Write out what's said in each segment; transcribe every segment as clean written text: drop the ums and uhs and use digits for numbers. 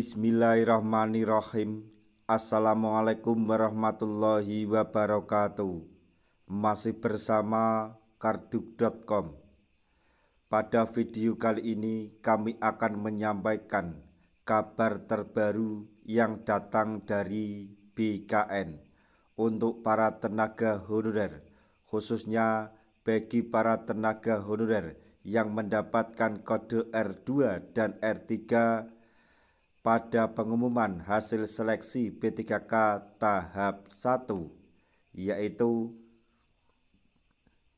Bismillahirrahmanirrahim. Assalamualaikum warahmatullahi wabarakatuh. Masih bersama karduk.com. Pada video kali ini kami akan menyampaikan kabar terbaru yang datang dari BKN untuk para tenaga honorer, khususnya bagi para tenaga honorer yang mendapatkan kode R2 dan R3 pada pengumuman hasil seleksi P3K tahap 1, yaitu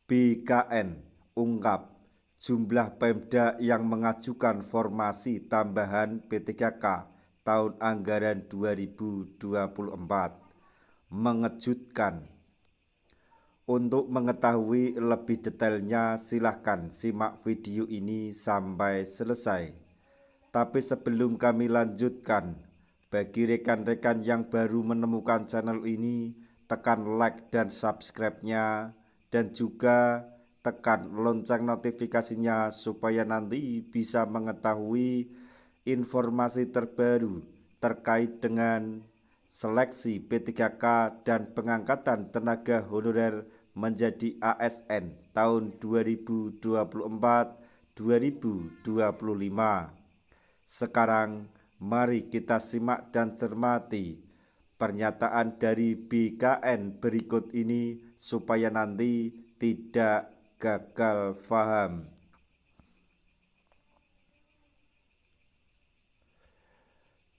BKN ungkap jumlah Pemda yang mengajukan formasi tambahan P3K tahun anggaran 2024 mengejutkan. Untuk mengetahui lebih detailnya silahkan simak video ini sampai selesai. Tapi sebelum kami lanjutkan, bagi rekan-rekan yang baru menemukan channel ini, tekan like dan subscribe-nya, dan juga tekan lonceng notifikasinya supaya nanti bisa mengetahui informasi terbaru terkait dengan seleksi P3K dan pengangkatan tenaga honorer menjadi ASN tahun 2024-2025. Sekarang mari kita simak dan cermati pernyataan dari BKN berikut ini supaya nanti tidak gagal paham.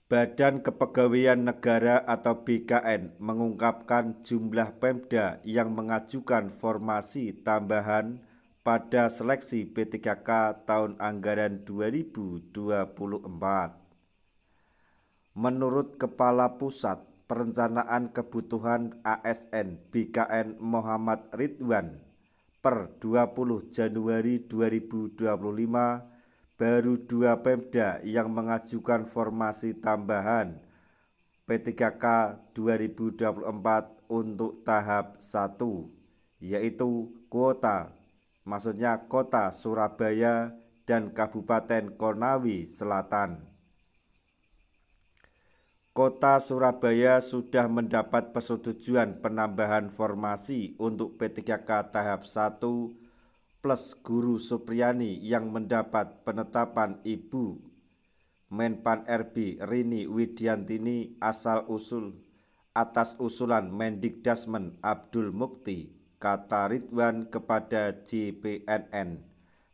Badan Kepegawaian Negara atau BKN mengungkapkan jumlah Pemda yang mengajukan formasi tambahan pada seleksi P3K tahun anggaran 2024. Menurut Kepala Pusat Perencanaan Kebutuhan ASN BKN Muhammad Ridwan, per 20 Januari 2025 baru 2 Pemda yang mengajukan formasi tambahan P3K 2024 untuk tahap 1, yaitu maksudnya Kota Surabaya dan Kabupaten Konawe Selatan. Kota Surabaya sudah mendapat persetujuan penambahan formasi untuk P3K tahap 1 plus Guru Supriyani yang mendapat penetapan Ibu Menpan RB Rini Widiantini atas usulan Mendikdasmen Abdul Mukti, kata Ridwan kepada JPNN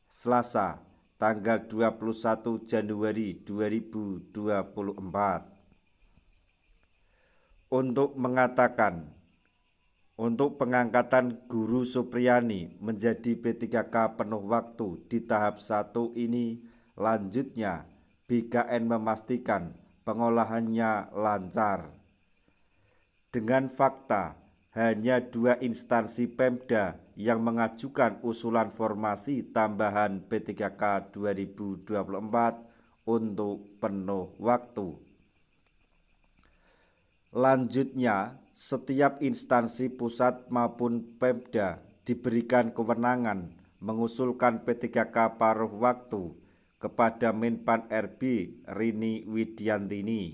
Selasa tanggal 21 Januari 2024 untuk pengangkatan Guru Supriyani menjadi P3K penuh waktu di tahap 1 ini. Lanjutnya BKN memastikan pengolahannya lancar dengan fakta hanya 2 instansi Pemda yang mengajukan usulan formasi tambahan P3K 2024 untuk penuh waktu. Lanjutnya, setiap instansi pusat maupun Pemda diberikan kewenangan mengusulkan P3K paruh waktu kepada Menpan RB Rini Widiantini.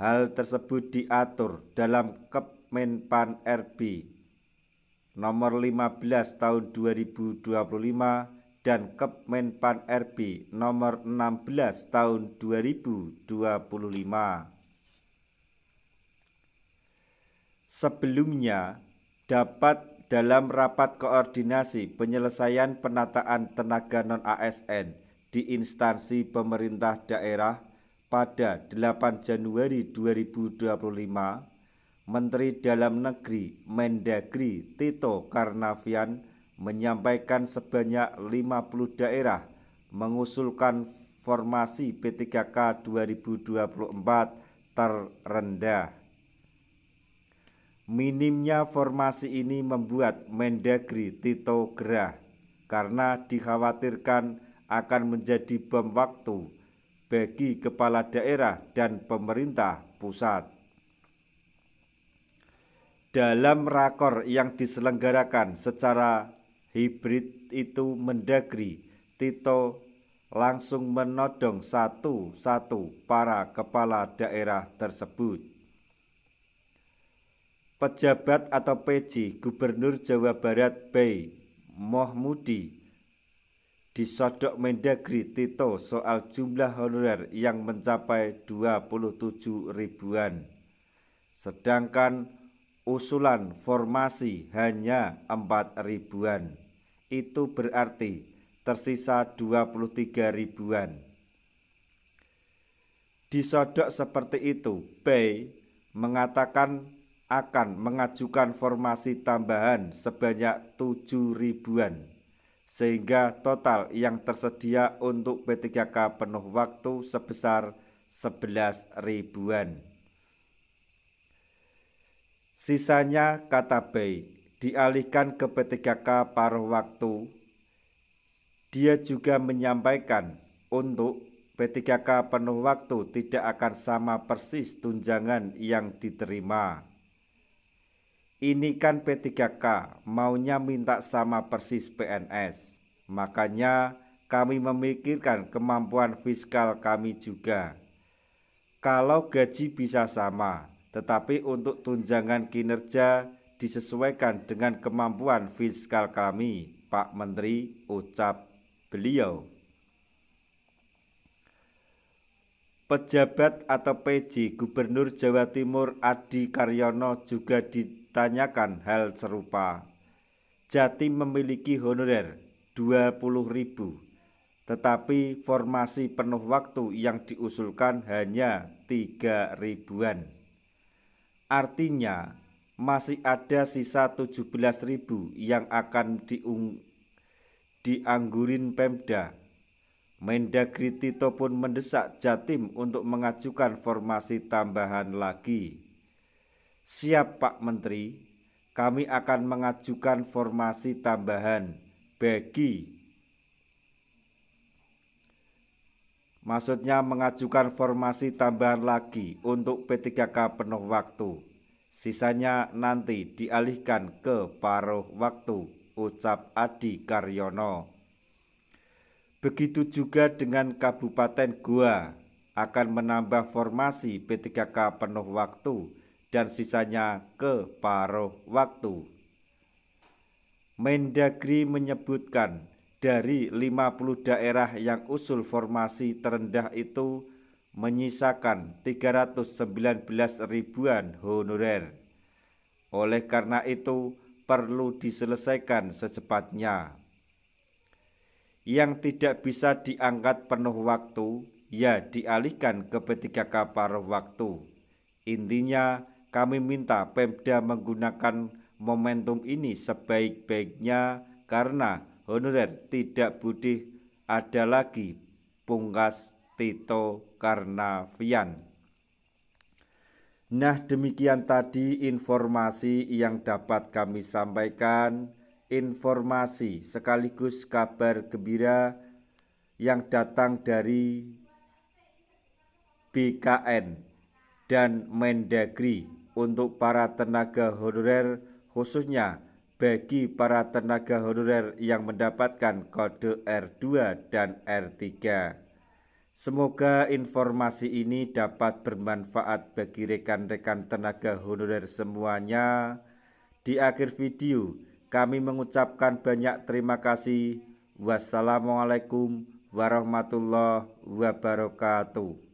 Hal tersebut diatur dalam Menpan RB nomor 15 tahun 2025 dan Menpan RB nomor 16 tahun 2025. Sebelumnya dalam rapat koordinasi penyelesaian penataan tenaga non-ASN di instansi pemerintah daerah pada 8 Januari 2025, Menteri Dalam Negeri Mendagri Tito Karnavian menyampaikan sebanyak 50 daerah mengusulkan formasi P3K 2024 terendah. Minimnya formasi ini membuat Mendagri Tito gerah karena dikhawatirkan akan menjadi bom waktu bagi kepala daerah dan pemerintah pusat. Dalam rakor yang diselenggarakan secara hibrid itu, Mendagri Tito langsung menodong satu-satu para kepala daerah tersebut. Pejabat atau PJ Gubernur Jawa Barat B. Mohmudi disodok Mendagri Tito soal jumlah honorer yang mencapai 27 ribuan. Sedangkan usulan formasi hanya 4 ribuan. Itu berarti tersisa 23 ribuan. Disodok seperti itu, B mengatakan akan mengajukan formasi tambahan sebanyak 7 ribuan. Sehingga total yang tersedia untuk P3K penuh waktu sebesar 11 ribuan. Sisanya, kata B, dialihkan ke P3K paruh waktu. Dia juga menyampaikan untuk P3K penuh waktu tidak akan sama persis tunjangan yang diterima. Ini kan P3K maunya minta sama persis PNS. Makanya kami memikirkan kemampuan fiskal kami juga. Kalau gaji bisa sama, tetapi untuk tunjangan kinerja disesuaikan dengan kemampuan fiskal kami, Pak Menteri, ucap beliau. Pejabat atau PJ Gubernur Jawa Timur Adi Karyono juga ditanyakan hal serupa. Jatim memiliki honorer 20 ribu, tetapi formasi penuh waktu yang diusulkan hanya 3 ribuan. Artinya masih ada sisa 17 ribu yang akan dianggurin Pemda. Mendagri Tito pun mendesak Jatim untuk mengajukan formasi tambahan lagi. Siap Pak Menteri, kami akan mengajukan formasi tambahan mengajukan formasi tambahan lagi untuk P3K penuh waktu. Sisanya nanti dialihkan ke paruh waktu, ucap Adi Karyono. Begitu juga dengan Kabupaten Goa akan menambah formasi P3K penuh waktu dan sisanya ke paruh waktu. Mendagri menyebutkan dari 50 daerah yang usul formasi terendah itu menyisakan 319 ribuan honorer. Oleh karena itu perlu diselesaikan secepatnya. Yang tidak bisa diangkat penuh waktu, ya dialihkan ke P3K paruh waktu. Intinya kami minta Pemda menggunakan momentum ini sebaik-baiknya karena honorer tidak boleh ada lagi, pungkas Tito Karnavian. Nah, demikian tadi informasi yang dapat kami sampaikan. Informasi sekaligus kabar gembira yang datang dari BKN dan Mendagri untuk para tenaga honorer, khususnya bagi para tenaga honorer yang mendapatkan kode R2 dan R3. Semoga informasi ini dapat bermanfaat bagi rekan-rekan tenaga honorer semuanya. Di akhir video kami mengucapkan banyak terima kasih. Wassalamualaikum warahmatullahi wabarakatuh.